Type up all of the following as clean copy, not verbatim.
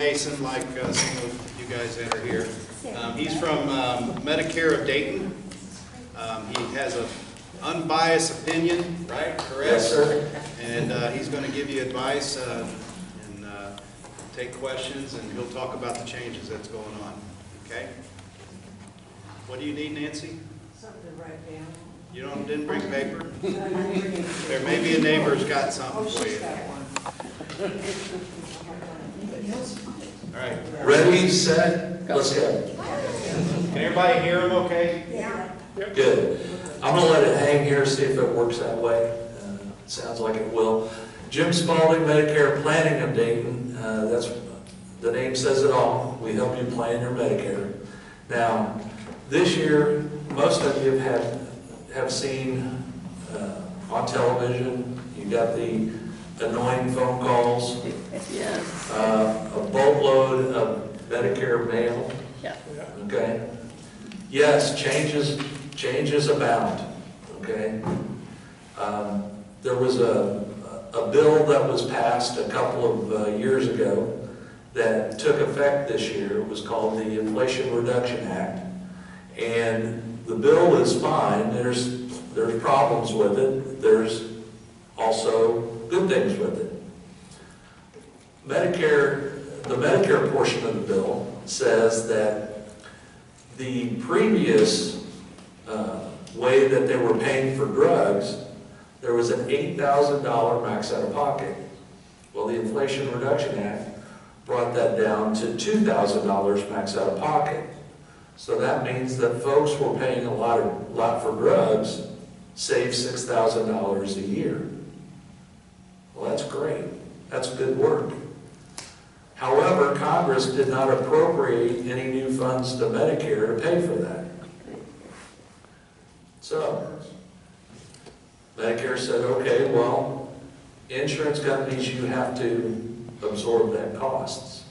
Mason, like some of you guys that are here. He's from Medicare of Dayton. He has an unbiased opinion, right? Correct? Yes, sir. And he's going to give you advice and take questions, and he'll talk about the changes that's going on. Okay? What do you need, Nancy? Something to write down. You didn't bring paper? No, I didn't bring it. There may be a neighbor's got something Oh, for she's you. got one. All right. Ready, set, let's go. Can everybody hear him okay? Yeah. Good. I'm going to let it hang here, see if it works that way. Sounds like it will. Jim Spalding, Medicare Planning of Dayton. That's the name says it all. We help you plan your Medicare. Now, this year, most of you have seen on television, you got the annoying phone calls, Yes. a boatload of Medicare mail. Yeah. Okay? Yes, changes abound. Okay? There was a bill that was passed a couple of years ago that took effect this year. It was called the Inflation Reduction Act. And the bill is fine. There's problems with it. There's also good things with it. The Medicare portion of the bill says that the previous way that they were paying for drugs, there was an $8,000 max out of pocket. Well, the Inflation Reduction Act brought that down to $2,000 max out of pocket. So that means that folks were paying a lot for drugs, save $6,000 a year. Well, that's great. That's good work. However, Congress did not appropriate any new funds to Medicare to pay for that. So, Medicare said, okay, well, insurance companies, you have to absorb that costs.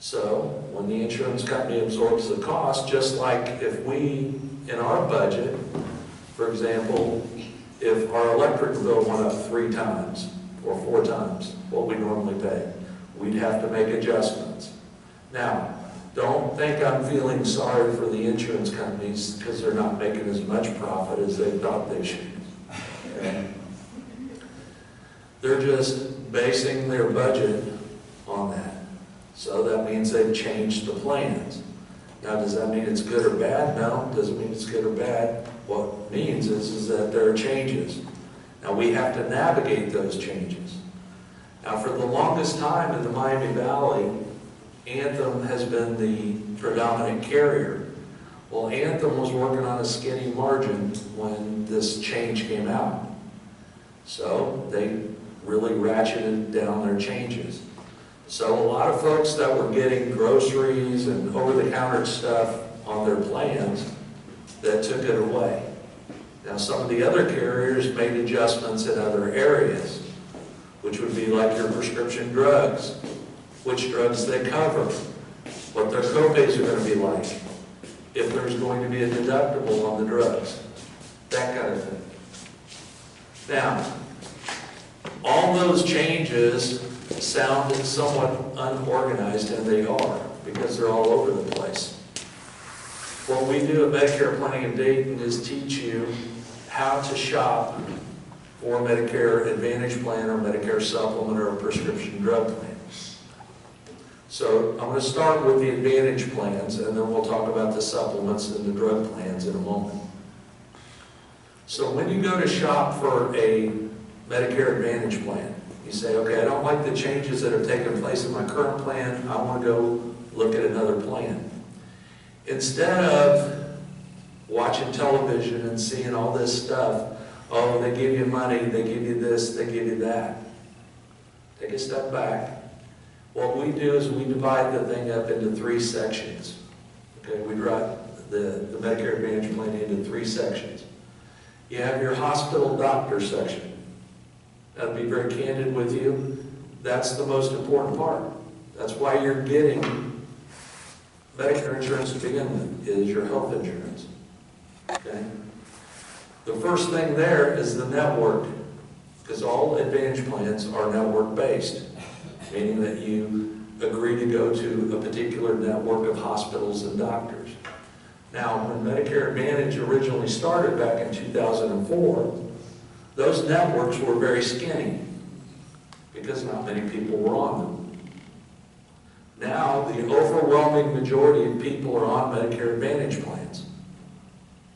So, when the insurance company absorbs the cost, just like if we, in our budget, for example, if our electric bill went up 3 times or 4 times what we normally pay, we'd have to make adjustments. Now, don't think I'm feeling sorry for the insurance companies because they're not making as much profit as they thought they should. Okay? They're just basing their budget on that. So that means they've changed the plans. Now, does that mean it's good or bad? No, it doesn't mean it's good or bad. What it means is that there are changes. Now, we have to navigate those changes. Now, for the longest time in the Miami Valley, Anthem has been the predominant carrier. Well, Anthem was working on a skinny margin when this change came out. So they really ratcheted down their changes. So a lot of folks that were getting groceries and over-the-counter stuff on their plans, that took it away. Now, some of the other carriers made adjustments in other areas, which would be like your prescription drugs, which drugs they cover, what their copays are going to be like, if there's going to be a deductible on the drugs, that kind of thing. Now, all those changes sound somewhat unorganized, and they are, because they're all over the place. What we do at Medicare Planning of Dayton is teach you how to shop for a Medicare Advantage plan or Medicare supplement or a prescription drug plan. So I'm going to start with the Advantage plans, and then we'll talk about the supplements and the drug plans in a moment. So when you go to shop for a Medicare Advantage plan, you say, okay, I don't like the changes that have taken place in my current plan. I want to go look at another plan. Instead of watching television and seeing all this stuff, oh, they give you money, they give you this, they give you that. Take a step back. What we do is we divide the thing up into 3 sections. Okay, we divide the Medicare Advantage plan into 3 sections. You have your hospital doctor section. I'll be very candid with you. That's the most important part. That's why you're getting Medicare insurance to begin with, is your health insurance. Okay? The first thing there is the network, because all Advantage plans are network-based, meaning that you agree to go to a particular network of hospitals and doctors. Now, when Medicare Advantage originally started back in 2004, those networks were very skinny because not many people were on them. Now, the overwhelming majority of people are on Medicare Advantage plans.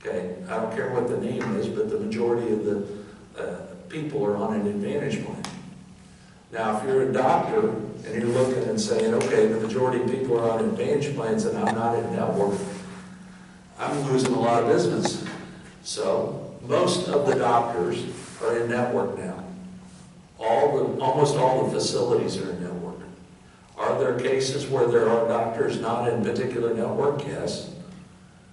Okay, I don't care what the name is, but the majority of the people are on an Advantage plan. Now, if you're a doctor and you're looking and saying, okay, the majority of people are on Advantage plans and I'm not in network, I'm losing a lot of business. So, most of the doctors are in network now. Almost all the facilities are in network. Are there cases where there are doctors not in particular network? Yes.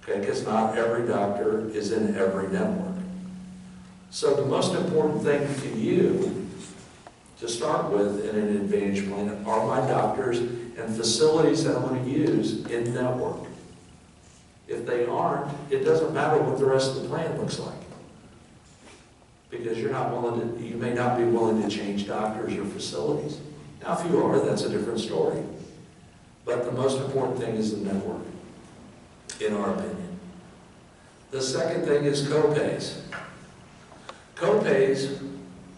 Okay, because not every doctor is in every network. So the most important thing to you to start with in an Advantage plan are my doctors and facilities that I'm going to use in network. If they aren't, it doesn't matter what the rest of the plan looks like. Because you're not willing to, you may not be willing to change doctors or facilities. Now, if you are, that's a different story. But the most important thing is the network, in our opinion. The second thing is copays. Copays,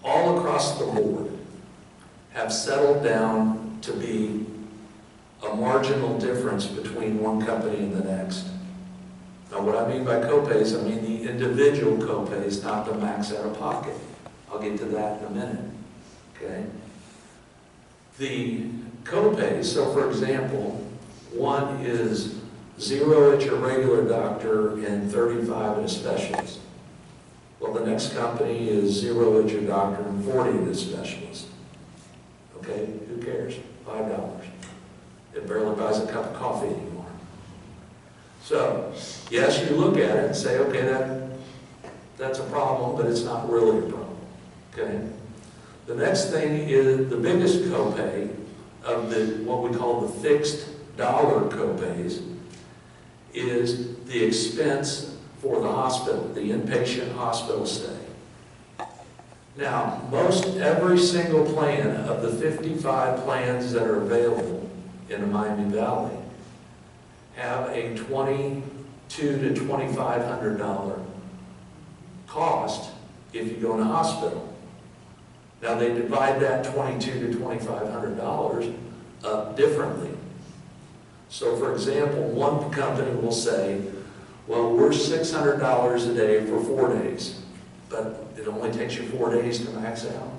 all across the board, have settled down to be a marginal difference between one company and the next. Now, what I mean by copays, I mean the individual copays, not the max out of pocket. I'll get to that in a minute, okay? The copays, so for example, one is 0 at your regular doctor and 35 at a specialist. Well, the next company is 0 at your doctor and 40 at a specialist. Okay, who cares? $5. It barely buys a cup of coffee anymore. So, yes, you look at it and say, okay, that's a problem, but it's not really a problem. Okay? The next thing is the biggest copay of what we call the fixed dollar copays is the expense for the hospital, the inpatient hospital stay. Now, every single plan of the 55 plans that are available in the Miami Valley have a $2,200 to $2,500 cost if you go in a hospital. Now, they divide that $2,200 to $2,500 up differently. So, for example, one company will say, well, we're $600 a day for 4 days, but it only takes you 4 days to max out.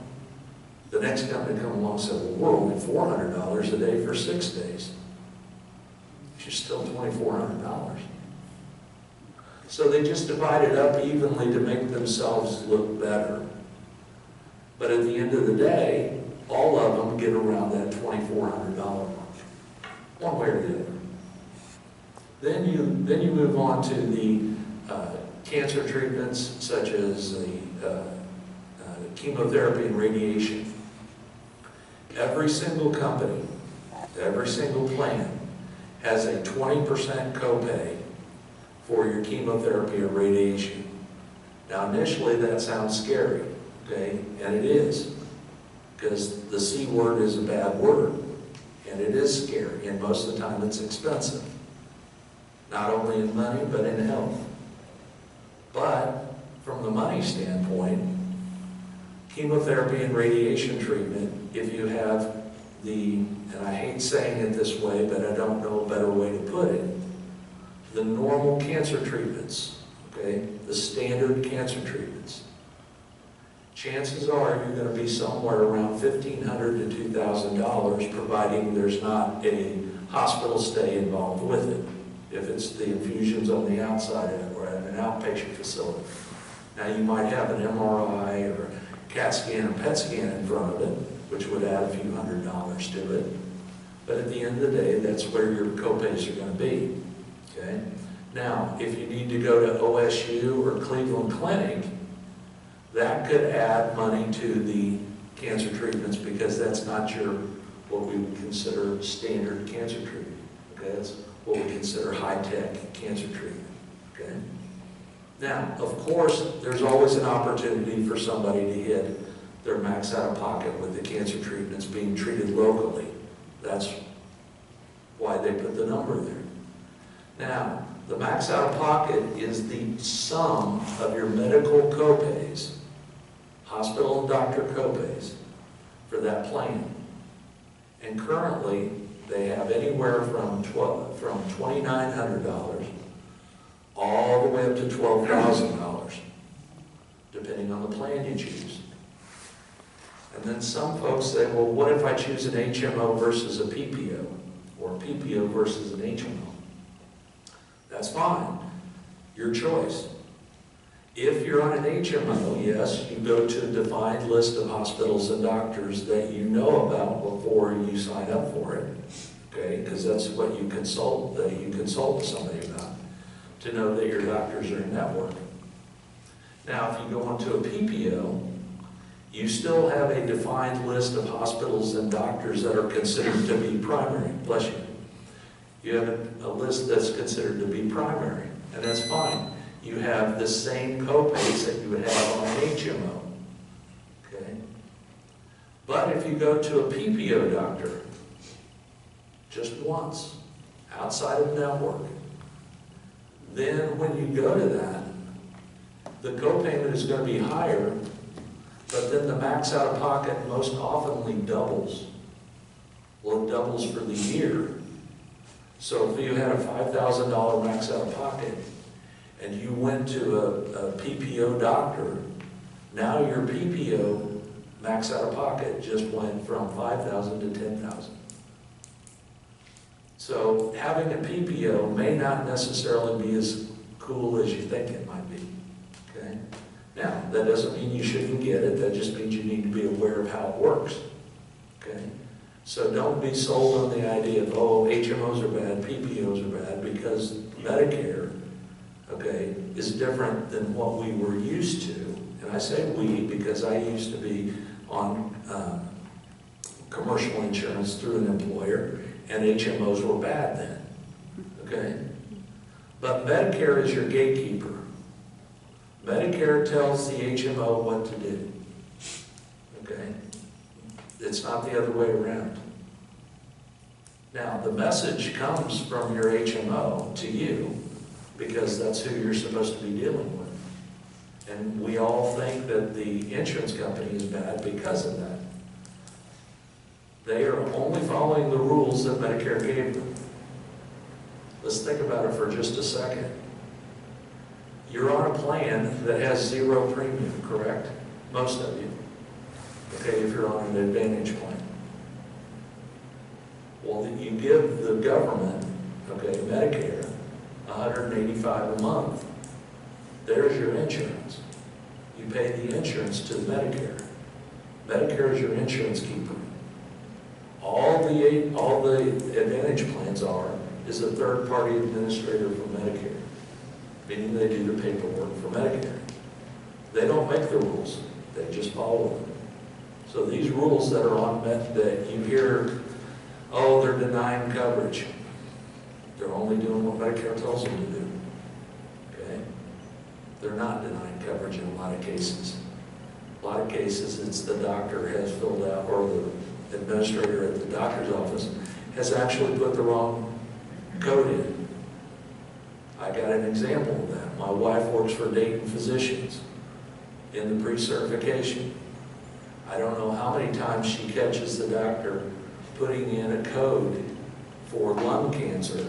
The next company comes along and says, well, we're only $400 a day for 6 days. You're still $2,400. So they just divide it up evenly to make themselves look better. But at the end of the day, all of them get around that $2,400 mark, one way or the other. Then you move on to the cancer treatments, such as the chemotherapy and radiation. Every single company, every single plan has a 20% copay for your chemotherapy or radiation. Now, initially that sounds scary, okay? And it is, because the C word is a bad word, and it is scary, and most of the time it's expensive. Not only in money, but in health. But from the money standpoint, chemotherapy and radiation treatment, if you have and I hate saying it this way, but I don't know a better way to put it, the normal cancer treatments, okay, the standard cancer treatments, chances are you're going to be somewhere around $1,500 to $2,000, providing there's not a hospital stay involved with it, if it's the infusions on the outside or at an outpatient facility. Now, you might have an MRI or CAT scan or PET scan in front of it, which would add a few $100s to it. But at the end of the day, that's where your copays are going to be. Okay? Now, if you need to go to OSU or Cleveland Clinic, that could add money to the cancer treatments because that's not what we would consider standard cancer treatment. Okay? That's what we consider high-tech cancer treatment. Okay? Now, of course, there's always an opportunity for somebody to hit their max out of pocket with the cancer treatments being treated locally. That's they put the number there. Now, the max out-of-pocket is the sum of your medical copays, hospital and doctor copays, for that plan. And currently, they have anywhere from $2,900 all the way up to $12,000, depending on the plan you choose. And then some folks say, well, what if I choose an HMO versus a PPO, or a PPO versus an HMO? That's fine, your choice. If you're on an HMO, yes, you go to a defined list of hospitals and doctors that you know about before you sign up for it, okay? Because that's what you consult with somebody about, to know that your doctors are in network. Now, if you go onto a PPO, you still have a defined list of hospitals and doctors that are considered to be primary. Bless you. You have a list that's considered to be primary, and that's fine. You have the same copays that you would have on an HMO, okay? But if you go to a PPO doctor, just once, outside of network, then when you go to that, the copayment is going to be higher, but then the max out-of-pocket most oftenly doubles. Well, it doubles for the year. So if you had a $5,000 max out-of-pocket and you went to a PPO doctor, now your PPO max out-of-pocket just went from $5,000 to $10,000. So having a PPO may not necessarily be as cool as you think it might be, okay? Now, that doesn't mean you shouldn't get it, that just means you need to be aware of how it works, okay? So don't be sold on the idea of, oh, HMOs are bad, PPOs are bad, because Medicare, okay, is different than what we were used to. And I say we because I used to be on commercial insurance through an employer, and HMOs were bad then, okay? But Medicare is your gatekeeper. Medicare tells the HMO what to do, okay? It's not the other way around. Now, the message comes from your HMO to you because that's who you're supposed to be dealing with. And we all think that the insurance company is bad because of that. They are only following the rules that Medicare gave them. Let's think about it for just a second. You're on a plan that has 0 premium, correct? Most of you. Okay, if you're on an Advantage plan. Well, then you give the government, okay, Medicare, $185 a month. There's your insurance. You pay the insurance to Medicare. Medicare is your insurance keeper. All the Advantage plans is a third-party administrator for Medicare, meaning they do the paperwork for Medicare. They don't make the rules, they just follow them. So these rules that are on that you hear, oh, they're denying coverage. They're only doing what Medicare tells them to do, okay? They're not denying coverage in a lot of cases. A lot of cases, it's the doctor has filled out, or the administrator at the doctor's office has actually put the wrong code in. I got an example of that. My wife works for Dayton Physicians in the pre-certification. I don't know how many times she catches the doctor putting in a code for lung cancer,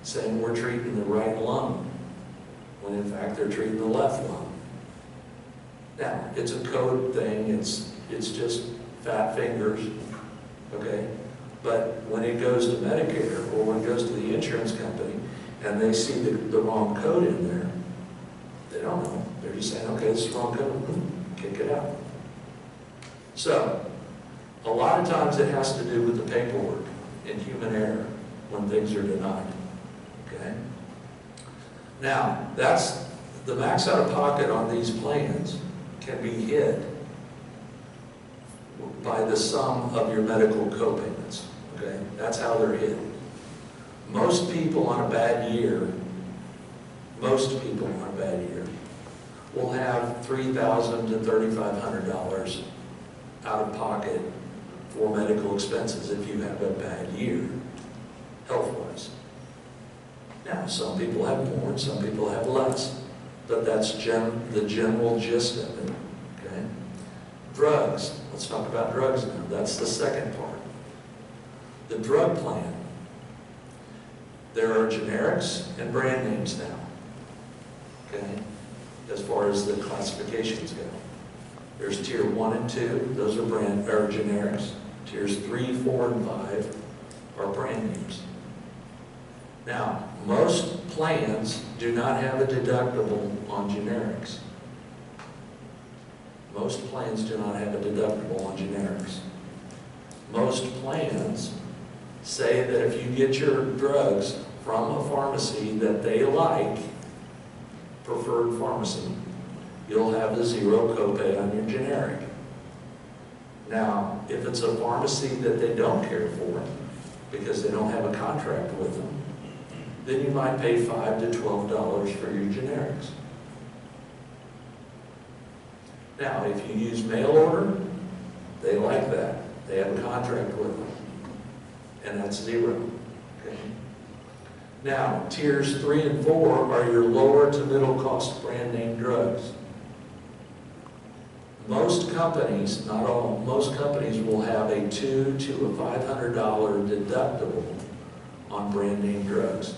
saying we're treating the right lung, when in fact they're treating the left lung. Now, it's a code thing, it's just fat fingers, okay? But when it goes to Medicare, or when it goes to the insurance company, and they see the wrong code in there, they don't know. They're just saying, okay, this is the wrong code, kick it out. So, a lot of times it has to do with the paperwork and human error when things are denied, okay? Now, that's the max out-of-pocket on these plans can be hit by the sum of your medical copayments, okay? That's how they're hit. Most people on a bad year will have $3,000 to $3,500 out of pocket for medical expenses if you have a bad year. some people have more, and some people have less, but that's the general gist of it, okay? Drugs, let's talk about drugs now. That's the second part. The drug plan. There are generics and brand names now, okay, as far as the classifications go. There's tier 1 and 2, those are generics. Tiers 3, 4, and 5 are brand names. Now, most plans do not have a deductible on generics. Most plans do not have a deductible on generics. Most plans say that if you get your drugs from a pharmacy that they like, preferred pharmacy, you'll have a 0 copay on your generic. Now, if it's a pharmacy that they don't care for, because they don't have a contract with them, then you might pay $5 to $12 for your generics. Now, if you use mail order, they like that. They have a contract with them, and that's 0. Okay? Now, tiers 3 and 4 are your lower to middle cost brand name drugs. Most companies, not all, most companies will have a $200 to $500 deductible on brand name drugs.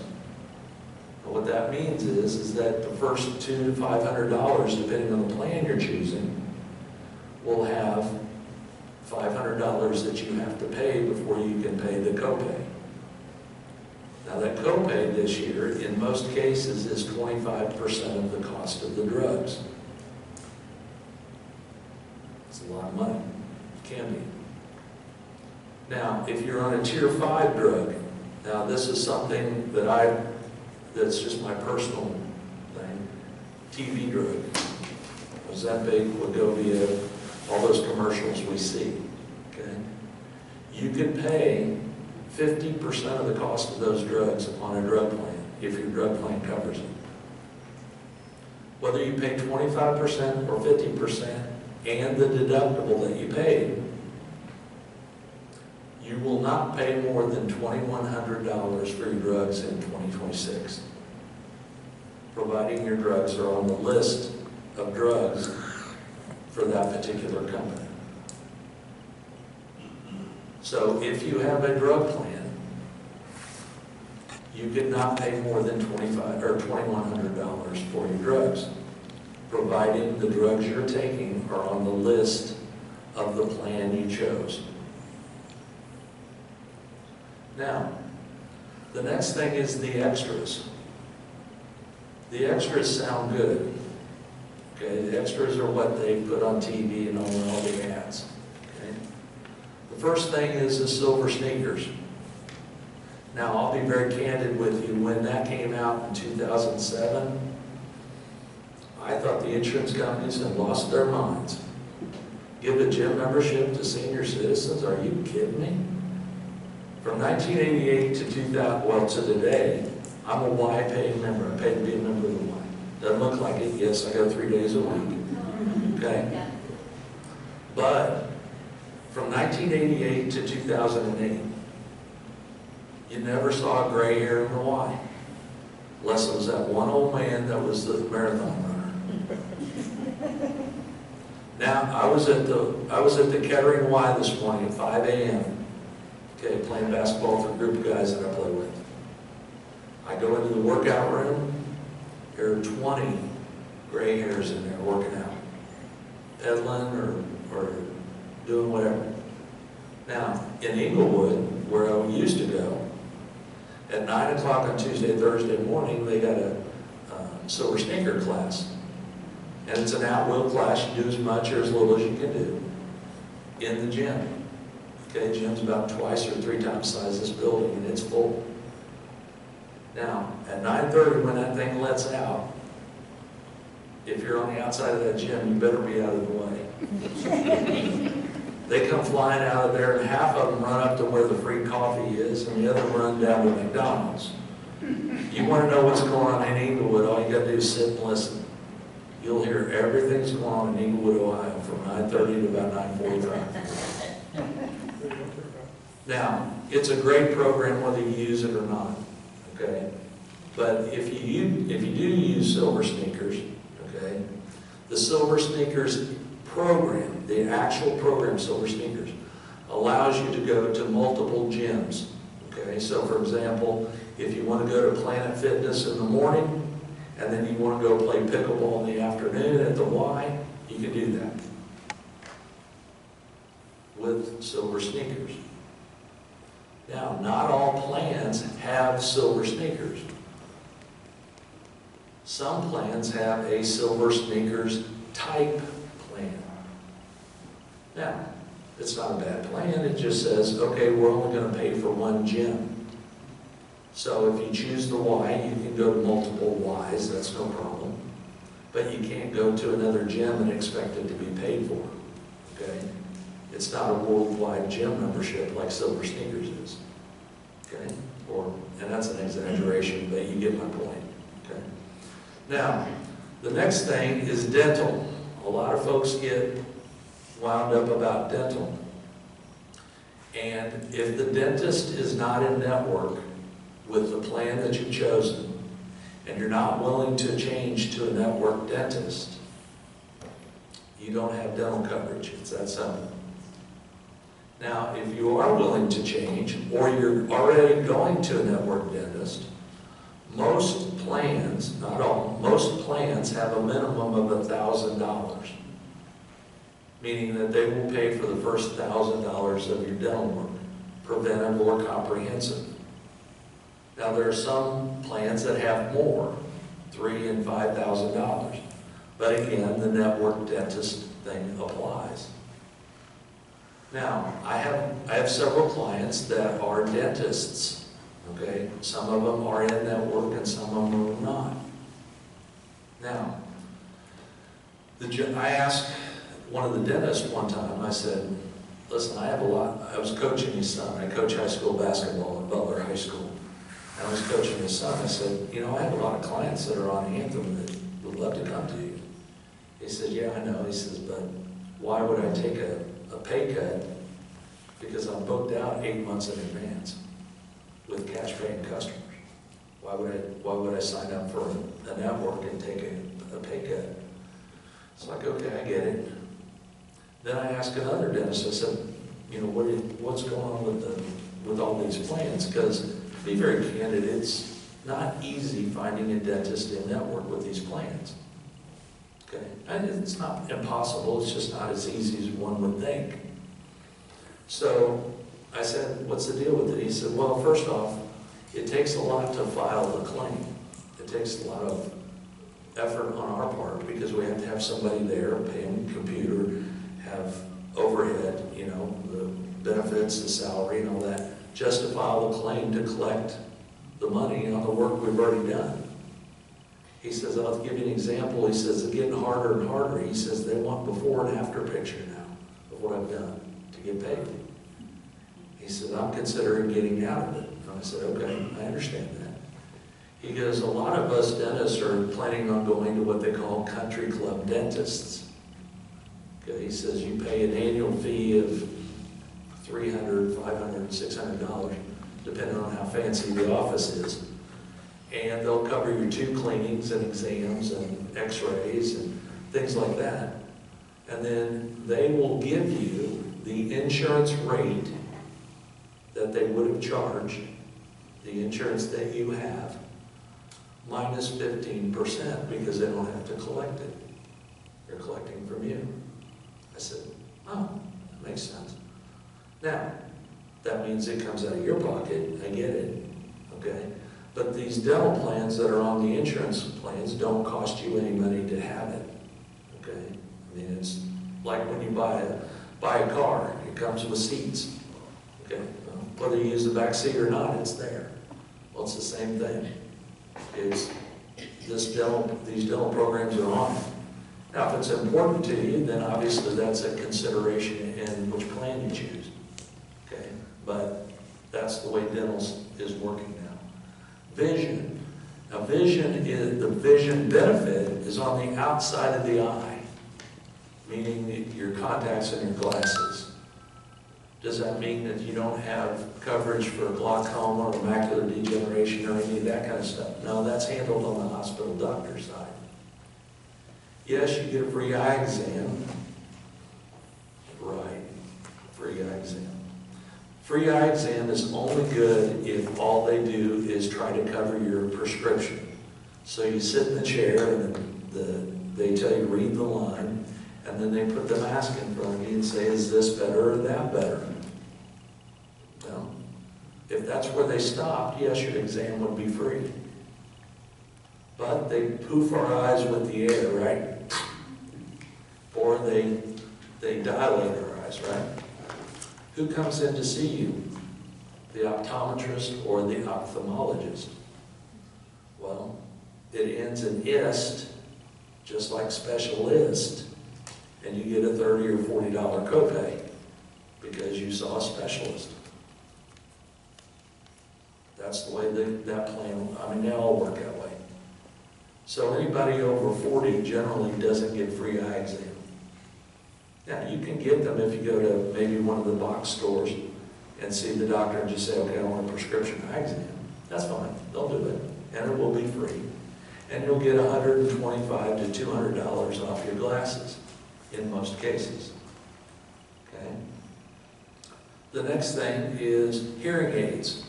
And what that means is that the first $200 to $500, depending on the plan you're choosing, will have $500 that you have to pay before you can pay the copay. Now that copay this year, in most cases, is 25% of the cost of the drugs. It's a lot of money. It can be. Now, if you're on a tier 5 drug, now this is something that that's just my personal thing, TV drug. Ozempic, Wegovy, all those commercials we see, okay? You can pay 50% of the cost of those drugs on a drug plan, if your drug plan covers it. Whether you pay 25% or 50% and the deductible that you paid, you will not pay more than $2,100 for your drugs in 2026, providing your drugs are on the list of drugs for that particular company. So if you have a drug plan, you could not pay more than $2,100 for your drugs, providing the drugs you're taking are on the list of the plan you chose. Now, the next thing is the extras. The extras sound good. Okay, the extras are what they put on TV and on all the ads. Okay? The first thing is the silver sneakers. Now, I'll be very candid with you. When that came out in 2007, I thought the insurance companies had lost their minds. Give a gym membership to senior citizens? Are you kidding me? From 1988 to 2000, well, to today, I'm a Y paying member. I pay to be a member of the Y. Doesn't look like it. Yes, I go 3 days a week. Okay? But from 1988 to 2008, you never saw a gray hair in the Y. Unless it was that one old man that was the marathon runner. Now, I was at the Kettering Y this morning at 5 a.m. Okay, playing basketball with a group of guys that I play with. I go into the workout room, there are 20 gray hairs in there working out, pedaling or doing whatever. Now, in Inglewood, where I used to go, at 9 o'clock on Tuesday, Thursday morning, they got a silver sneaker class. And it's an at-will class. You do as much or as little as you can do in the gym. Okay, the gym's about twice or 3 times the size of this building, and it's full. Now, at 9:30, when that thing lets out, if you're on the outside of that gym, you better be out of the way. They come flying out of there, and half of them run up to where the free coffee is, and the other run down to McDonald's. You want to know what's going on in Inglewood, all you got to do is sit and listen. You'll hear everything's going on in Inglewood, Ohio, from 9:30 to about 9:45. Now, it's a great program whether you use it or not, okay? But if you do use Silver Sneakers, okay, the Silver Sneakers program, the actual program Silver Sneakers, allows you to go to multiple gyms. Okay, so for example, if you want to go to Planet Fitness in the morning, and then you want to go play pickleball in the afternoon at the Y, you can do that with Silver Sneakers. Now, not all plans have Silver Sneakers. Some plans have a Silver Sneakers type plan. Now, it's not a bad plan, it just says, okay, we're only going to pay for one gym. So if you choose the Y, you can go to multiple Ys, that's no problem. But you can't go to another gym and expect it to be paid for, okay? It's not a worldwide gym membership like Silver Sneakers is, okay? And that's an exaggeration, but you get my point, okay? Now, the next thing is dental. A lot of folks get wound up about dental. And if the dentist is not in network with the plan that you've chosen, and you're not willing to change to a network dentist, you don't have dental coverage. It's that simple. Now, if you are willing to change, or you're already going to a network dentist, most plans, not all, most plans have a minimum of $1,000, meaning that they will pay for the first $1,000 of your dental work, preventive or comprehensive. Now, there are some plans that have more, $3,000 and $5,000. But again, the network dentist thing applies. Now, I have several clients that are dentists, okay? Some of them are in network and some of them are not. Now, I asked one of the dentists one time, I said, listen, I was coaching his son. I coach high school basketball at Butler High School. And I was coaching his son. I said, you know, I have a lot of clients that are on Anthem that would love to come to you. He said, yeah, I know. He says, but why would I take a pay cut? Because I'm booked out 8 months in advance with cash paying customers. Why would I sign up for a network and take a pay cut? It's like, okay, I get it. Then I asked another dentist, I said, you know, what's going on with all these plans? Because to be very candid, it's not easy finding a dentist in network with these plans. Okay? And it's not impossible, it's just not as easy as one would think. So I said, what's the deal with it? He said, well, first off, it takes a lot to file the claim. It takes a lot of effort on our part because we have to have somebody there, pay them computer, have overhead, you know, the benefits, the salary and all that, just to file the claim to collect the money on the work we've already done. He says, I'll give you an example. He says, it's getting harder and harder. He says, they want before and after picture now of what I've done to get paid. He said, I'm considering getting out of it. And I said, okay, I understand that. He goes, a lot of us dentists are planning on going to what they call country club dentists. Okay, he says, you pay an annual fee of $300, $500, $600, depending on how fancy the office is. And they'll cover your tooth cleanings and exams and x-rays and things like that. And then they will give you the insurance rate that they would have charged, the insurance that you have, minus 15% because they don't have to collect it. They're collecting from you. I said, oh, that makes sense. Now, that means it comes out of your pocket. I get it, okay? But these dental plans that are on the insurance plans don't cost you any money to have it, okay? I mean, it's like when you buy a car, it comes with seats, okay? Well, whether you use the back seat or not, it's there. Well, it's the same thing. It's these dental programs are on it. Now, if it's important to you, then obviously that's a consideration in which plan you choose, okay? But that's the way dental is working now. Vision. Now, the vision benefit is on the outside of the eye, meaning your contacts and your glasses. Does that mean that you don't have coverage for glaucoma or macular degeneration? operation or any of that kind of stuff. No, that's handled on the hospital doctor side. Yes, you get a free eye exam. Right, free eye exam. Free eye exam is only good if all they do is try to cover your prescription. So you sit in the chair and they tell you read the line, and then they put the mask in front of you and say, is this better or that better? Well, if that's where they stopped, yes, your exam would be free. But they poof our eyes with the air, right? Or they dilate our eyes, right? Who comes in to see you? The optometrist or the ophthalmologist? Well, it ends in ist, just like specialist, and you get a $30 or $40 copay because you saw a specialist. That's the way that plan, I mean, they all work that way. So anybody over 40 generally doesn't get free eye exam. Now, you can get them if you go to maybe one of the box stores and see the doctor and just say, okay, I want a prescription eye exam. That's fine, they'll do it, and it will be free. And you'll get $125 to $200 off your glasses in most cases. Okay? The next thing is hearing aids.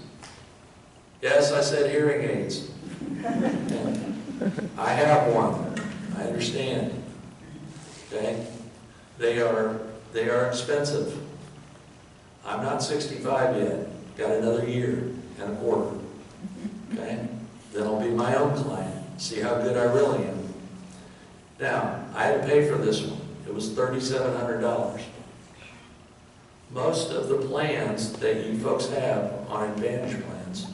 Yes, I said hearing aids. I have one. I understand. Okay? They are expensive. I'm not 65 yet. Got another year and a quarter. Okay? Then I'll be my own client. See how good I really am. Now, I had to pay for this one. It was $3,700. Most of the plans that you folks have on Advantage plans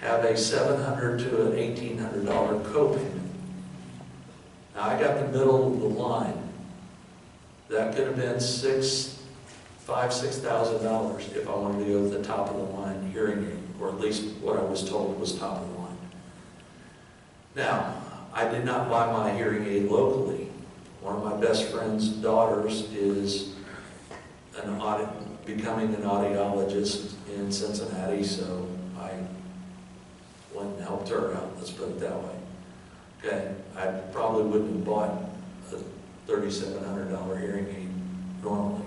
have a $700 to an $1,800 copayment. Now, I got the middle of the line. That could have been $5,000, $6,000 if I wanted to go with the top of the line hearing aid, or at least what I was told was top of the line. Now, I did not buy my hearing aid locally. One of my best friend's daughters is becoming an audiologist in Cincinnati, so I went and helped her out, let's put it that way. Okay, I probably wouldn't have bought a $3,700 hearing aid normally,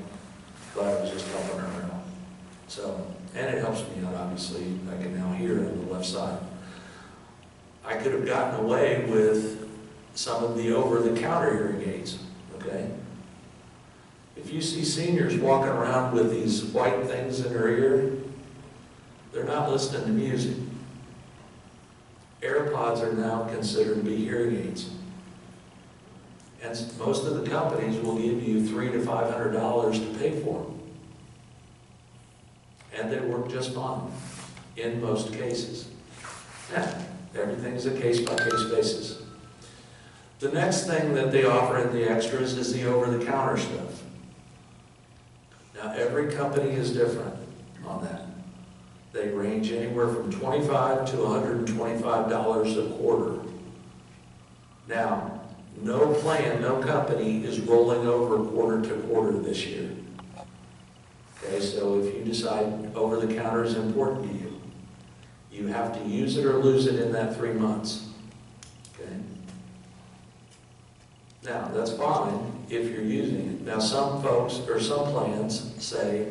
but I was just helping her out. So, and it helps me out, obviously. I can now hear on the left side. I could have gotten away with some of the over-the-counter hearing aids, okay? If you see seniors walking around with these white things in their ear, they're not listening to music. AirPods are now considered to be hearing aids. And most of the companies will give you $300 to $500 to pay for them. And they work just fine in most cases. Now, everything's a case-by-case basis. The next thing that they offer in the extras is the over-the-counter stuff. Now, every company is different on that. They range anywhere from $25 to $125 a quarter. Now, no plan, no company is rolling over quarter to quarter this year. Okay, so if you decide over-the-counter is important to you, you have to use it or lose it in that 3 months. Okay? Now, that's fine if you're using it. Now, some folks, or some plans say,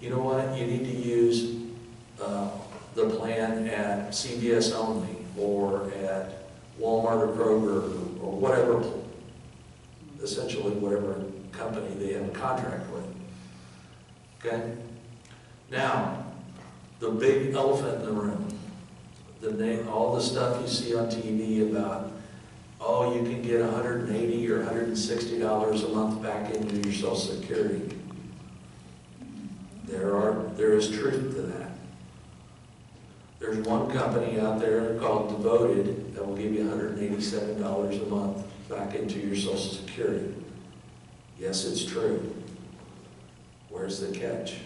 you know what, you need to use the plan at CVS only, or at Walmart or Kroger, or whatever, essentially whatever company they have a contract with. Okay? Now, the big elephant in the room, all the stuff you see on TV about, oh, you can get $180 or $160 a month back into your Social Security. There is truth to that. There's one company out there called Devoted that will give you $187 a month back into your Social Security. Yes, it's true. Where's the catch?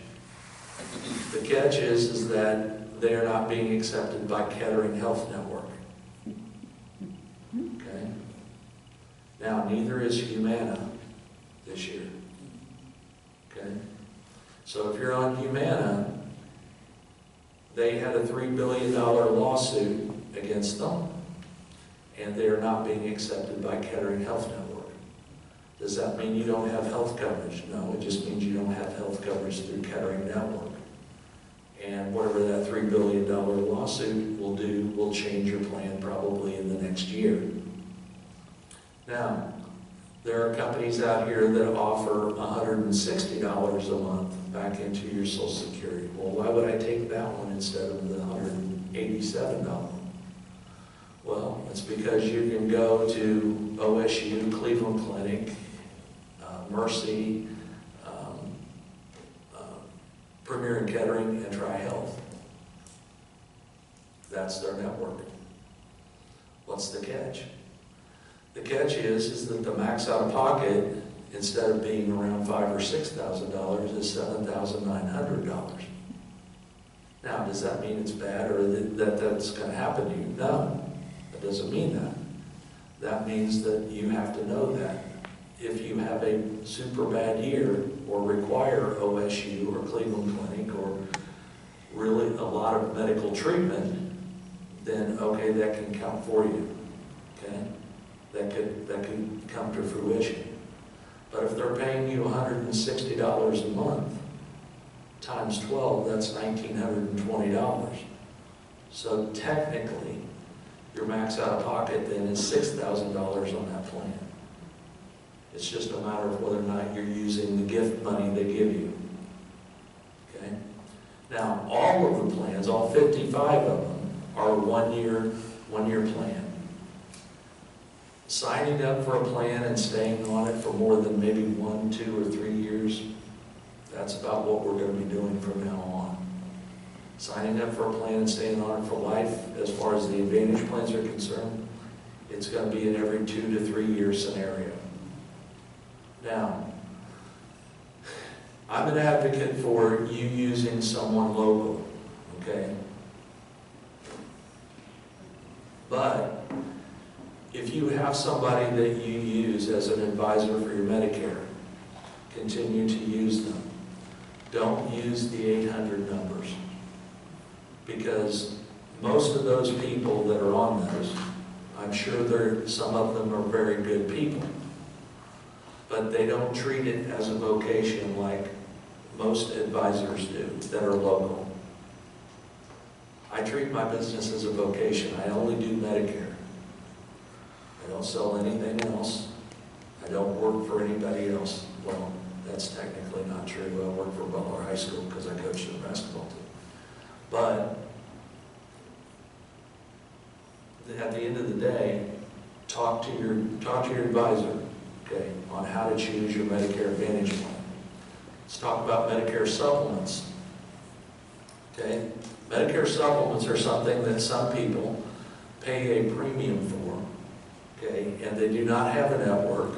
The catch is that they are not being accepted by Kettering Health Network. Okay? Now, neither is Humana this year. Okay? So if you're on Humana, they had a $3 billion lawsuit against them, and they are not being accepted by Kettering Health Network. Does that mean you don't have health coverage? No, it just means you don't have health coverage through Kettering Network. And whatever that $3 billion lawsuit will do will change your plan probably in the next year. Now, there are companies out here that offer $160 a month back into your Social Security. Well, why would I take that one instead of the $187? Well, it's because you can go to OSU, Cleveland Clinic, Mercy, Premier and Kettering, and Tri Health. That's their network. What's the catch? The catch is that the max out of pocket, instead of being around $5,000 or $6,000, is $7,900. Now, does that mean it's bad or that that's going to happen to you? No, that doesn't mean that. That means that you have to know that if you have a super bad year or require OSU or Cleveland Clinic or really a lot of medical treatment, then okay, that can count for you. Okay, that could come to fruition. But if they're paying you $160 a month times 12, that's $1,920. So technically, your max out of pocket then is $6,000 on that plan. It's just a matter of whether or not you're using the gift money they give you. Okay? Now, all of the plans, all 55 of them, are one-year plan. Signing up for a plan and staying on it for more than maybe 1, 2, or 3 years, that's about what we're going to be doing from now on. Signing up for a plan and staying on it for life, as far as the Advantage plans are concerned, it's going to be an every 2 to 3 year scenario. Now, I'm an advocate for you using someone local, okay? But if you have somebody that you use as an advisor for your Medicare, continue to use them. Don't use the 800 numbers, because most of those people that are on those, I'm sure some of them are very good people, but they don't treat it as a vocation like most advisors do that are local. I treat my business as a vocation. I only do Medicare. I don't sell anything else. I don't work for anybody else. Well, that's technically not true. I work for Butler High School because I coach the basketball team. But at the end of the day, talk to your advisor, okay, on how to choose your Medicare Advantage plan. Let's talk about Medicare supplements. Okay, Medicare supplements are something that some people pay a premium for. Okay, and they do not have a network,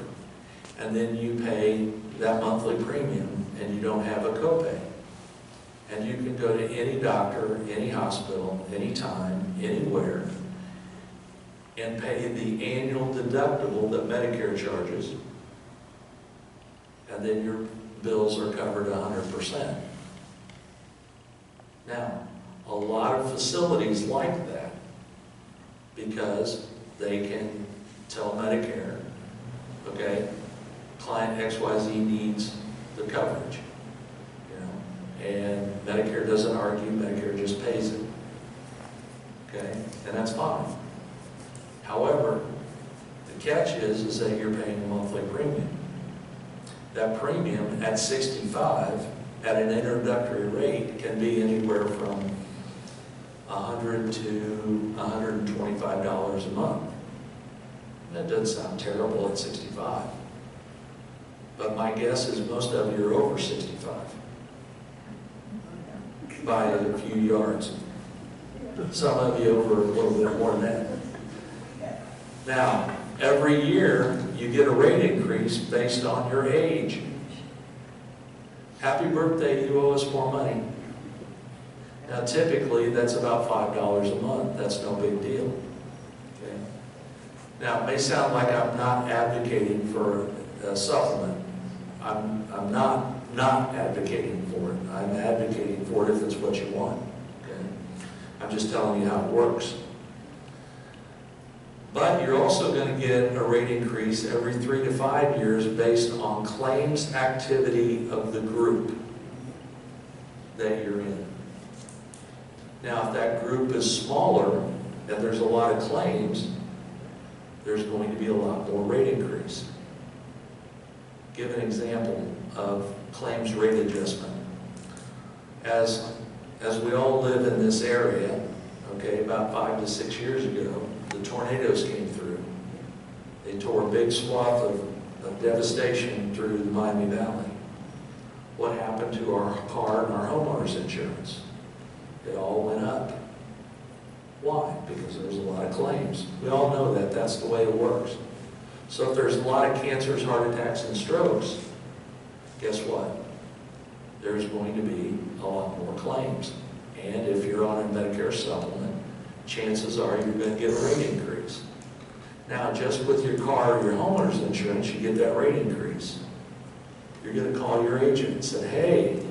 and then you pay that monthly premium and you don't have a copay. And you can go to any doctor, any hospital, anytime, anywhere, and pay the annual deductible that Medicare charges, and then your bills are covered 100%. Now, a lot of facilities like that because they can tell Medicare, okay, client XYZ needs the coverage, you know, and Medicare doesn't argue, Medicare just pays it, okay, and that's fine. However, the catch is that you're paying a monthly premium. That premium at 65 at an introductory rate can be anywhere from $100 to $125 a month. That doesn't sound terrible at 65. But my guess is most of you are over 65 by a few yards. Some of you over a little bit more than that. Now, every year you get a rate increase based on your age. Happy birthday, you owe us more money. Now, typically that's about $5 a month. That's no big deal. Okay? Now, it may sound like I'm not advocating for a supplement. I'm not advocating for it. I'm advocating for it if it's what you want. Okay? I'm just telling you how it works. But you're also going to get a rate increase every 3 to 5 years based on claims activity of the group that you're in. Now, if that group is smaller and there's a lot of claims, there's going to be a lot more rate increase. Give an example of claims rate adjustment. As we all live in this area, okay, about 5 to 6 years ago, the tornadoes came through. They tore a big swath of devastation through the Miami Valley. What happened to our car and our homeowners insurance? It all went up. Why? Because there was a lot of claims. We all know that. That's the way it works. So if there's a lot of cancers, heart attacks, and strokes, guess what? There's going to be a lot more claims. And if you're on a Medicare supplement, chances are you're going to get a rate increase. Now, just with your car or your homeowner's insurance, you get that rate increase. You're going to call your agent and say, hey,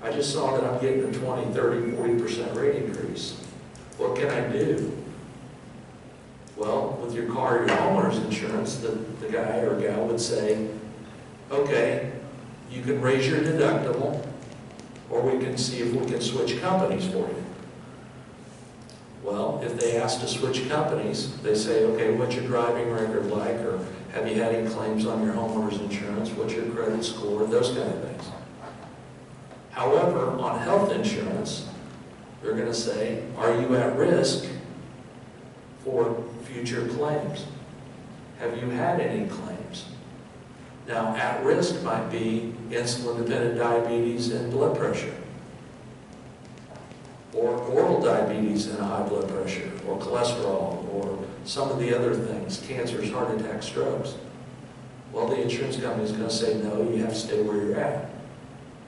I just saw that I'm getting a 20, 30, 40% rate increase. What can I do? Well, with your car or your homeowner's insurance, the guy or gal would say, okay, you can raise your deductible, or we can see if we can switch companies for you. Well, if they ask to switch companies, they say, okay, what's your driving record like, or have you had any claims on your homeowner's insurance, what's your credit score, those kind of things. However, on health insurance, they're going to say, are you at risk for future claims? Have you had any claims? Now, at risk might be insulin-dependent diabetes and blood pressure, or oral diabetes and high blood pressure, or cholesterol, or some of the other things, cancers, heart attacks, strokes. Well, the insurance company is going to say, no, you have to stay where you're at.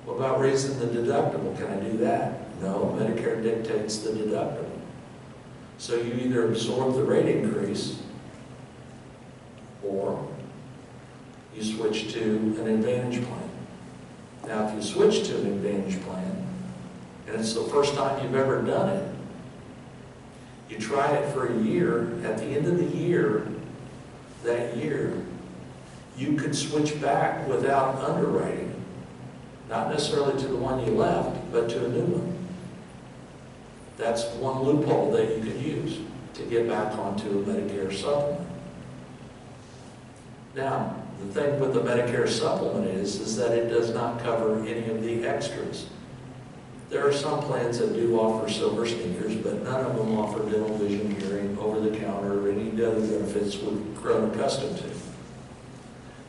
What about raising the deductible? Can I do that? No, Medicare dictates the deductible. So you either absorb the rate increase, or you switch to an Advantage plan. Now, if you switch to an Advantage plan, and it's the first time you've ever done it, you try it for a year. At the end of the year, that year, you could switch back without underwriting, not necessarily to the one you left, but to a new one. That's one loophole that you could use to get back onto a Medicare supplement. Now, the thing with the Medicare supplement is that it does not cover any of the extras. There are some plans that do offer silver sneakers, but none of them offer dental, vision, hearing, over-the-counter, or any other benefits we've grown accustomed to.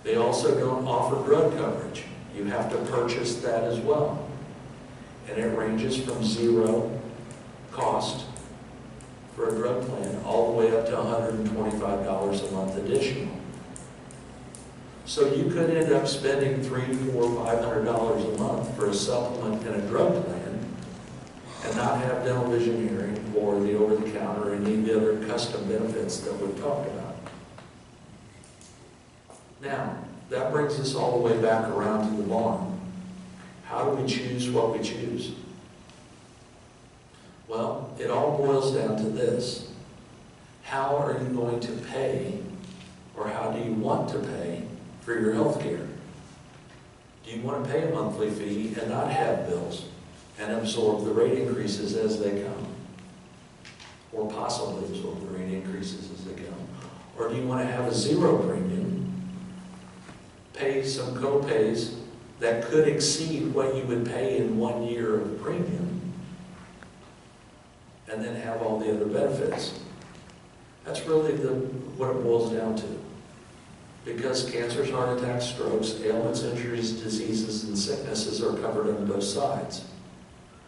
They also don't offer drug coverage. You have to purchase that as well. And it ranges from zero cost for a drug plan all the way up to $125 a month additional. So you could end up spending $300, $400, $500 a month for a supplement and a drug plan and not have dental, vision, hearing, or the over-the-counter, or any of the other custom benefits that we've talked about. Now, that brings us all the way back around to the barn. How do we choose what we choose? Well, it all boils down to this. How are you going to pay, or how do you want to pay for your health care? Do you want to pay a monthly fee and not have bills and absorb the rate increases as they come? Or possibly absorb the rate increases as they come? Or do you want to have a zero premium, pay some co-pays that could exceed what you would pay in 1 year of premium, and then have all the other benefits? That's really what it boils down to. Because cancers, heart attacks, strokes, ailments, injuries, diseases, and sicknesses are covered on both sides.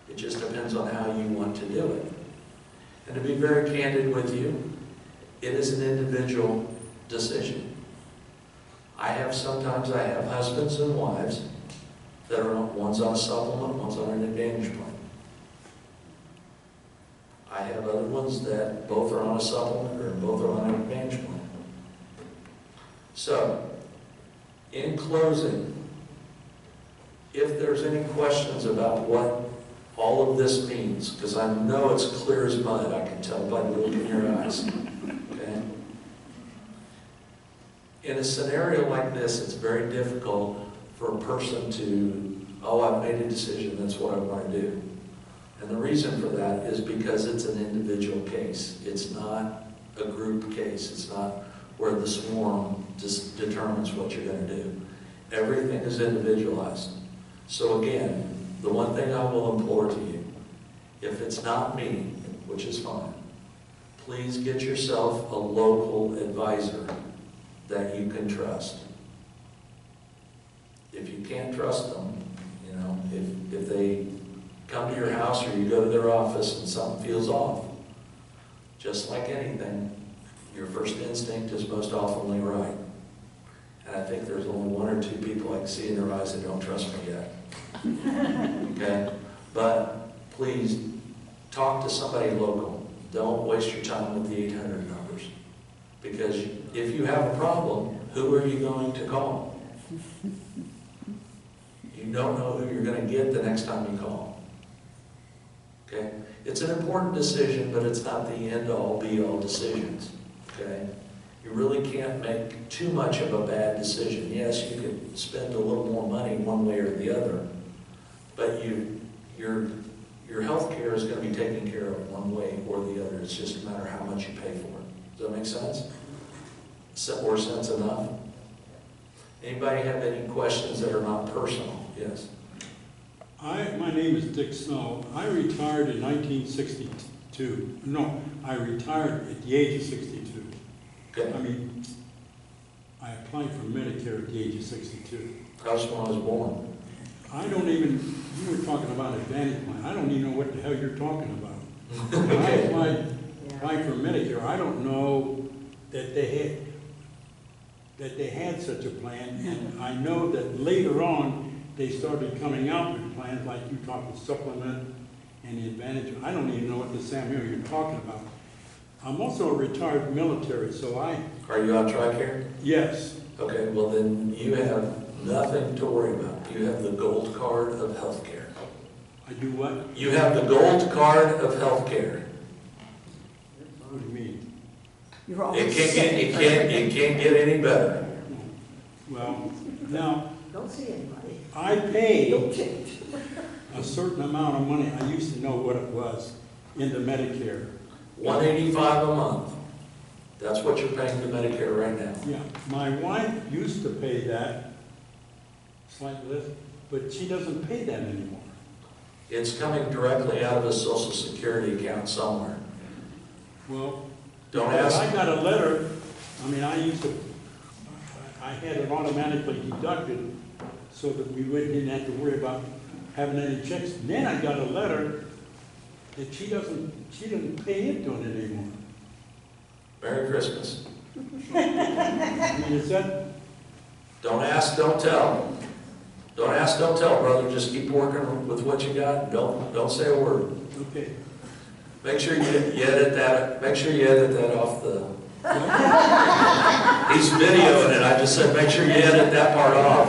It just depends on how you want to do it. And to be very candid with you, it is an individual decision. Sometimes I have husbands and wives that are one's on a supplement, one's on an Advantage plan. I have other ones that both are on a supplement or both are on an Advantage plan. So, in closing, if there's any questions about what all of this means, because I know it's clear as mud, I can tell by the look in your eyes, okay? In a scenario like this, it's very difficult for a person to, oh, I've made a decision, that's what I want to do. And the reason for that is because it's an individual case. It's not a group case. It's not where the swarm just determines what you're going to do. Everything is individualized. So again, the one thing I will implore to you, if it's not me, which is fine, please get yourself a local advisor that you can trust. If you can't trust them, you know, if they come to your house or you go to their office and something feels off, just like anything, your first instinct is most often right. And I think there's only one or two people I can see in their eyes that don't trust me yet. Okay? But please, talk to somebody local. Don't waste your time with the 800 numbers. Because if you have a problem, who are you going to call? You don't know who you're going to get the next time you call. Okay? It's an important decision, but it's not the end-all, be-all decisions. Okay? You really can't make too much of a bad decision. Yes, you could spend a little more money one way or the other, but your health care is going to be taken care of one way or the other. It's just a matter of how much you pay for it. Does that make sense? Or sense enough? Anybody have any questions that are not personal? Yes. My name is Dick Snow. I retired in 1962. No, I retired at the age of 62. Okay. I mean, I applied for Medicare at the age of 62. That's when I was born. I don't even, you were talking about Advantage Plan. I don't even know what the hell you're talking about. When I applied for Medicare, I don't know that they had such a plan, and I know that later on they started coming out with plans like you talked with Supplement and the Advantage. I don't even know what the Sam Hill you're talking about. I'm also a retired military, so Are you on TRICARE? yes. Okay, well then you have nothing to worry about. You have the gold card of health care. I do what? You have the gold card of health care. What do you mean? You're always It can't get any better. Well, now, Don't see anybody. I pay Don't change. a certain amount of money. I used to know what it was into Medicare. $185 a month. That's what you're paying to Medicare right now. Yeah, my wife used to pay that, slightly less, but she doesn't pay that anymore. It's coming directly out of a Social Security account somewhere. Well, Don't ask. I got a letter, I mean, I had it automatically deducted so that we didn't have to worry about having any checks. Then I got a letter that she doesn't pay into it anymore. Merry Christmas. I mean, is that, Don't ask, don't tell. Don't ask, don't tell, brother. Just keep working with what you got. Don't say a word. okay. Make sure you edit that. Make sure you edit that off the. He's videoing it. I just said make sure you edit that part off.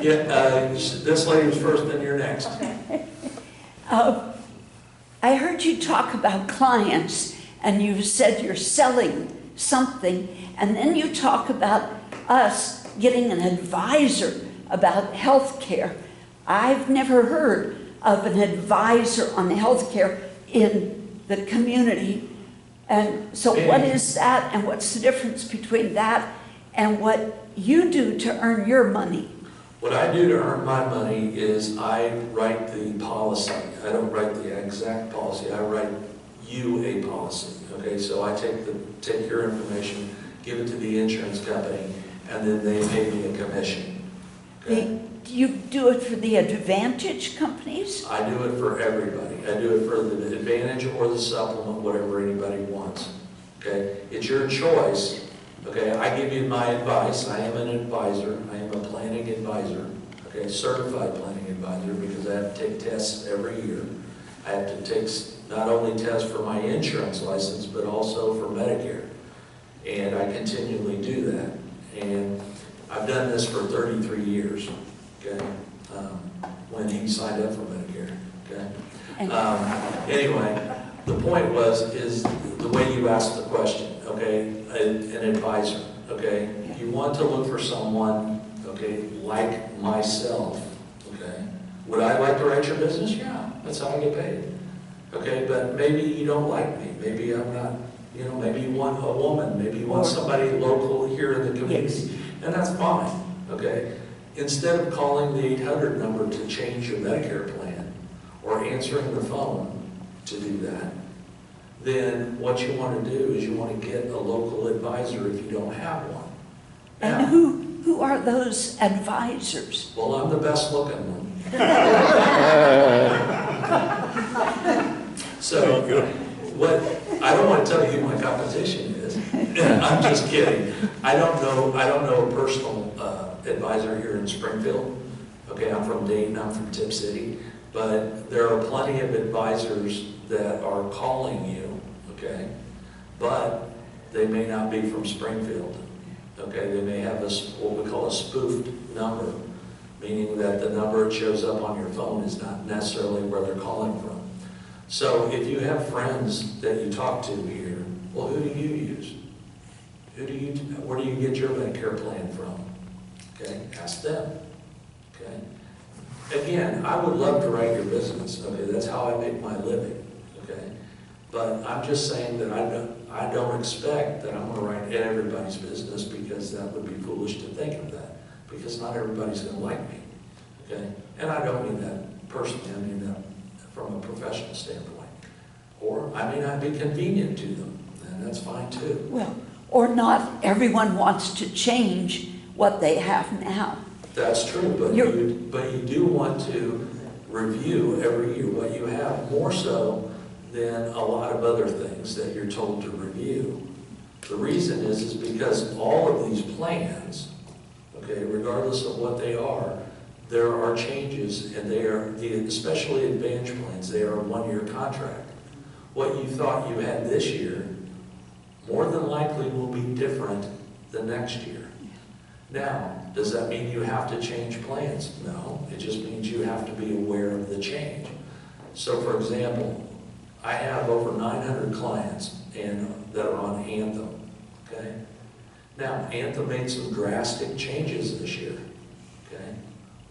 Yeah, this lady was first, then you're next. I heard you talk about clients, and you said you're selling something, and then you talk about us getting an advisor about health care. I've never heard of an advisor on health care in the community. And so what is that, and what's the difference between that and what you do to earn your money? What I do to earn my money is I write the policy. I don't write the exact policy. I write you a policy. Okay, so I take your information, give it to the insurance company, and then they pay me a commission. Okay? Do you do it for the Advantage companies? I do it for everybody. I do it for the Advantage or the Supplement, whatever anybody wants. Okay? It's your choice. Okay? I give you my advice. I am an advisor. I am a planning advisor. Okay? Certified planning advisor, because I have to take tests every year. I have to take not only tests for my insurance license, but also for Medicare. And I continually do that. And I've done this for 33 years. Okay, when he signed up for Medicare. Okay, Anyway, the point is the way you asked the question, okay? An advisor, okay? You want to look for someone, okay, like myself, okay? Would I like to write your business? Yeah, that's how I get paid. Okay, but maybe you don't like me. Maybe I'm not, maybe you want a woman. Maybe you want somebody local here in the community. Yes. And that's fine, okay? Instead of calling the 800 number to change your Medicare plan or answering the phone to do that, then what you want to do is you want to get a local advisor if you don't have one. And Now, who are those advisors? well, I'm the best looking one. So, I don't want to tell you who my competition is. I'm just kidding. I don't know a personal advisor here in Springfield. Okay, I'm from Dayton, I'm from Tip City, but there are plenty of advisors that are calling you, okay? But they may not be from Springfield, okay? They may have what we call a spoofed number, meaning that the number that shows up on your phone is not necessarily where they're calling from. So if you have friends that you talk to here, well, who do you use? Where do you get your Medicare plan from? Okay, ask them, okay? Again, I would love to write your business, okay? That's how I make my living, okay? But I'm just saying that I don't expect that I'm gonna write everybody's business, because that would be foolish to think of that, because not everybody's gonna like me, okay? And I don't mean that personally, I mean that from a professional standpoint. Or I may not be convenient to them, and that's fine too. Well, or not everyone wants to change what they have now. That's true, but you do want to review every year what you have, more so than a lot of other things that you're told to review. The reason is because all of these plans, okay, regardless of what they are, there are changes, and they are, especially Advantage plans, they are a one-year contract. What you thought you had this year, more than likely will be different the next year. Now, does that mean you have to change plans? No, it just means you have to be aware of the change. So for example, I have over 900 clients that are on Anthem, okay? Now, Anthem made some drastic changes this year, okay?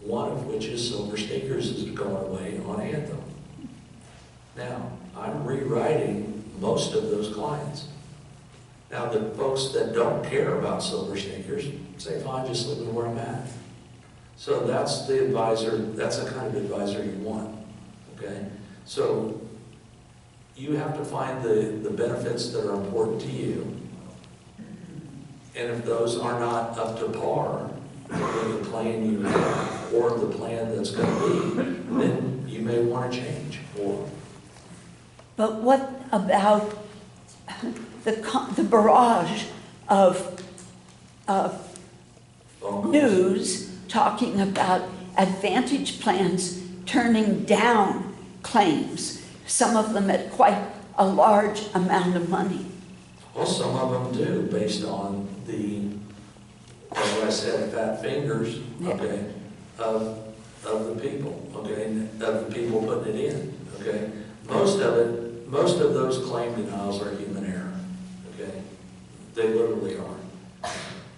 One of which is Silver Sneakers is going away on Anthem. Now, I'm rewriting most of those clients. Now, the folks that don't care about Silver Sneakers say, fine, just leave me where I'm at. So that's the advisor, that's the kind of advisor you want, okay? So you have to find the benefits that are important to you. And if those are not up to par with the plan you have or the plan that's going to be, then you may want to change. But what about the barrage of news talking about Advantage plans turning down claims, some of them at quite a large amount of money? Well, some of them do, based on the, as I said, fat fingers, okay, of the people, okay, of the people putting it in, okay. Most of those claim denials are human error, okay. They literally are.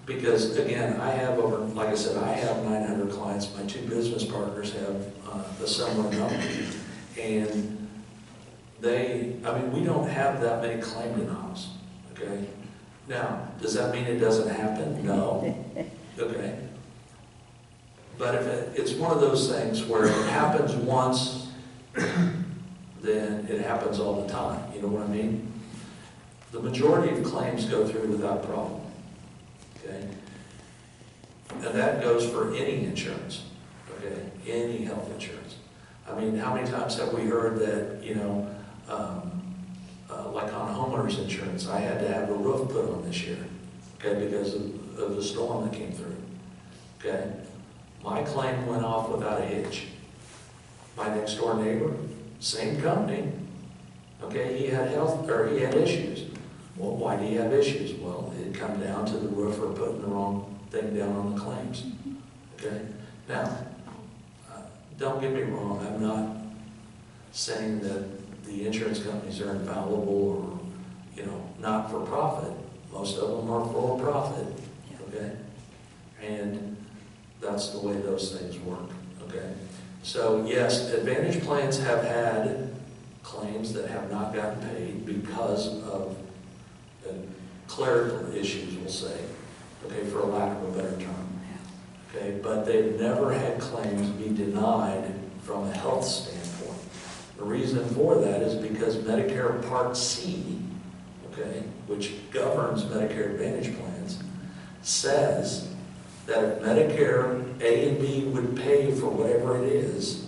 Because again, I have over, like I said, I have 900 clients. My two business partners have a similar number, and we don't have that many claim denials. Okay. Now, does that mean it doesn't happen? No. Okay. But if it's one of those things where it happens once, then it happens all the time. You know what I mean? The majority of claims go through without problem. Okay. And that goes for any insurance. Okay. Any health insurance. I mean, how many times have we heard that, like on homeowners insurance, I had to have a roof put on this year, okay, because of the storm that came through, okay? My claim went off without a hitch. My next door neighbor, same company, okay, he had issues. Well, why do you have issues? Well, it come down to the roofer putting the wrong thing down on the claims, okay? Now, don't get me wrong, saying that the insurance companies are infallible or, not for profit. Most of them are for profit, okay? And that's the way those things work, okay? So yes, Advantage plans have had claims that have not gotten paid because of clerical issues, we'll say, okay, for a lack of a better term. Okay, but they've never had claims be denied from a health standpoint. The reason for that is because Medicare Part C, okay, which governs Medicare Advantage plans, says that if Medicare A and B would pay for whatever it is,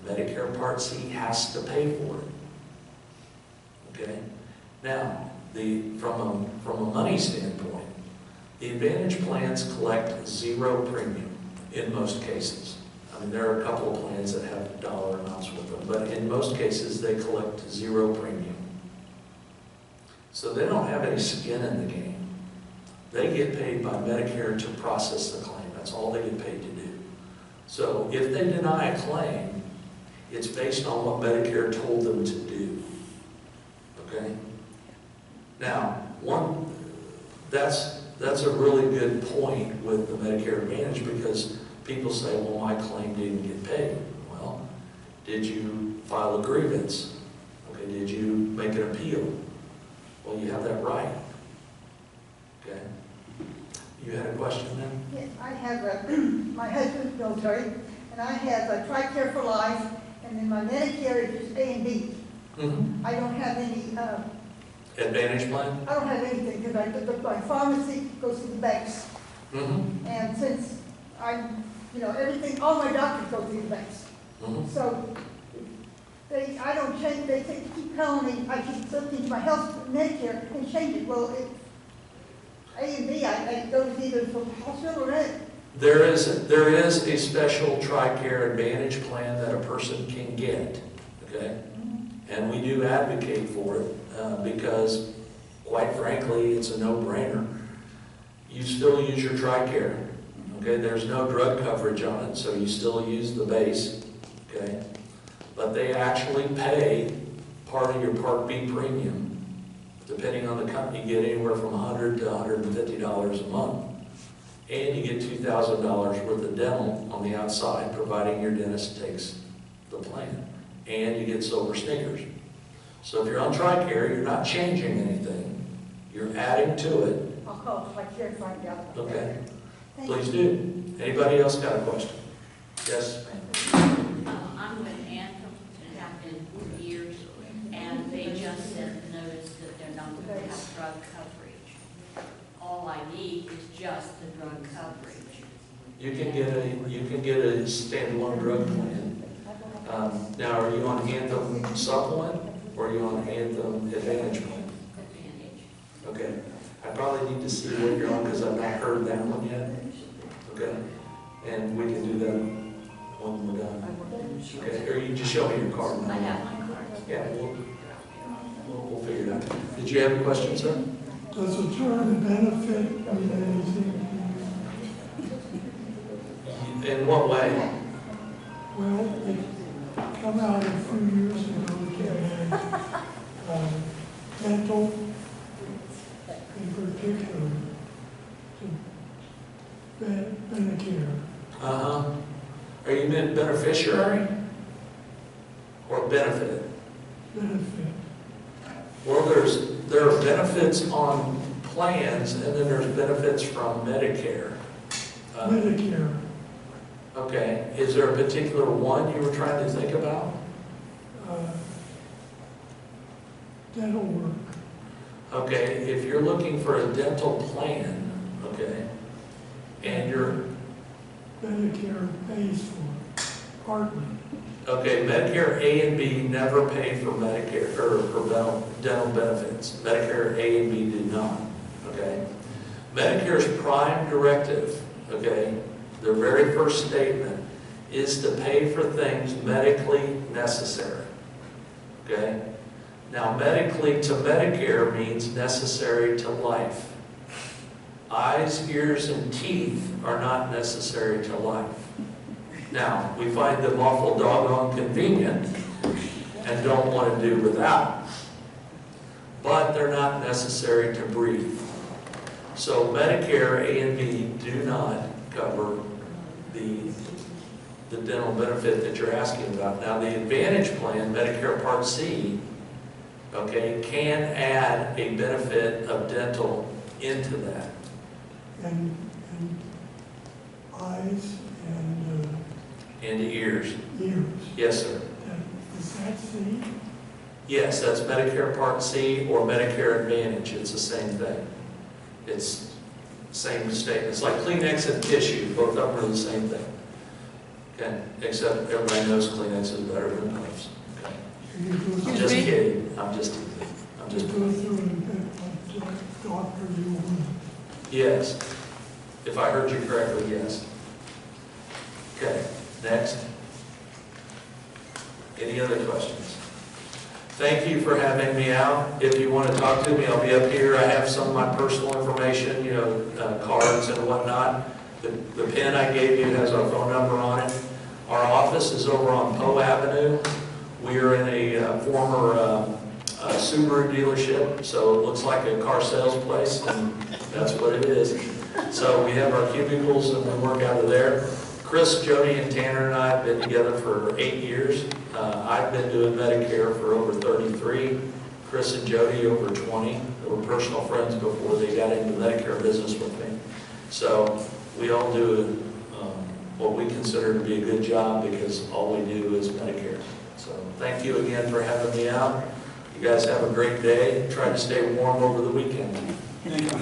Medicare Part C has to pay for it. Okay? Now, from a money standpoint, the Advantage plans collect zero premium in most cases. I mean, there are a couple of plans that have dollar amounts with them, but in most cases, they collect zero premium. So they don't have any skin in the game. They get paid by Medicare to process the claim. That's all they get paid to do. So if they deny a claim, it's based on what Medicare told them to do. Okay? Now, that's a really good point with the Medicare Advantage, because people say, well, my claim didn't get paid. Well, did you file a grievance? Okay, did you make an appeal? Well, you have that right. Okay? You had a question then? Yes, I have my husband's military, and I have a TRICARE for life, and then my Medicare is just A and B. Mm-hmm. I don't have any, Advantage plan? I don't have anything, because my pharmacy goes to the banks. Mm-hmm. And since I'm, everything, all my doctors go through the banks. Mm-hmm. So I don't change, they keep telling me I keep looking to my health Medicare and change it. Well, A and B, I goes either from hospital or in. There is a special TRICARE Advantage plan that a person can get, okay? And we do advocate for it because, quite frankly, it's a no-brainer. You still use your TRICARE, okay? There's no drug coverage on it, so you still use the base, okay? But they actually pay part of your Part B premium, depending on the company. You get anywhere from $100 to $150 a month. And you get $2,000 worth of dental on the outside, providing your dentist takes the plan. And you get silver sneakers. So if you're on TRICARE, you're not changing anything. You're adding to it. I'll call TRICARE and find out. Okay. Thank Please you. do. Anybody else got a question? Yes, ma'am. I'm with Anthem, and have been for years, and they just sent notice that they're not going to have drug coverage. All I need is just the drug coverage. You can get a standalone drug plan. Now, are you on Anthem supplement or are you on Anthem Advantage plan? Advantage. Okay. I probably need to see what you're on because I've not heard that one yet. Okay. And we can do that when we're done. Okay. Or you just show me your card. I have my card. Yeah, we'll figure it out. Did you have a question, sir? Does a term benefit mean anything? In what way? Well, it come out a few years ago that dental, in particular, to Medicare. Uh-huh. Are you meant beneficiary or benefit? Benefit. Well, there are benefits on plans, and then there's benefits from Medicare. Medicare. Okay. Is there a particular one you were trying to think about? Dental work. Okay. If you're looking for a dental plan, okay, and you're Medicare pays for partly. okay, Medicare A and B never pay for Medicare or for dental benefits. Medicare A and B do not. Okay. Medicare's prime directive, okay, their very first statement is to pay for things medically necessary. Okay? Now, medically to Medicare means necessary to life. Eyes, ears, and teeth are not necessary to life. Now, we find them awful doggone convenient, and don't want to do without. But they're not necessary to breathe. So Medicare A and B do not cover the dental benefit that you're asking about. Now, the Advantage Plan, Medicare Part C, okay, can add a benefit of dental into that. And eyes and Into ears. ears. Yes, sir. Is that C? Yes, that's Medicare Part C or Medicare Advantage. It's the same thing. It's same statement. It's like Kleenex and tissue. Both of them are the same thing. Okay, except everybody knows Kleenex is better than gloves. Okay. You go I'm just kidding. I'm just teasing. I'm just. through and doctor you want. Yes. If I heard you correctly, yes. Okay, next. Any other questions? Thank you for having me out. If you want to talk to me, I'll be up here. I have some of my personal information, you know, cards and whatnot. The pen I gave you has our phone number on it. Our office is over on Poe Avenue. We are in a former Subaru dealership, so it looks like a car sales place, and that's what it is. So we have our cubicles and we work out of there. Chris, Jody, and Tanner and I have been together for 8 years. I've been doing Medicare for over 33. Chris and Jody over 20. They were personal friends before they got into the Medicare business with me. So we all do what we consider to be a good job because all we do is Medicare. So thank you again for having me out. You guys have a great day. Try to stay warm over the weekend. Thank you.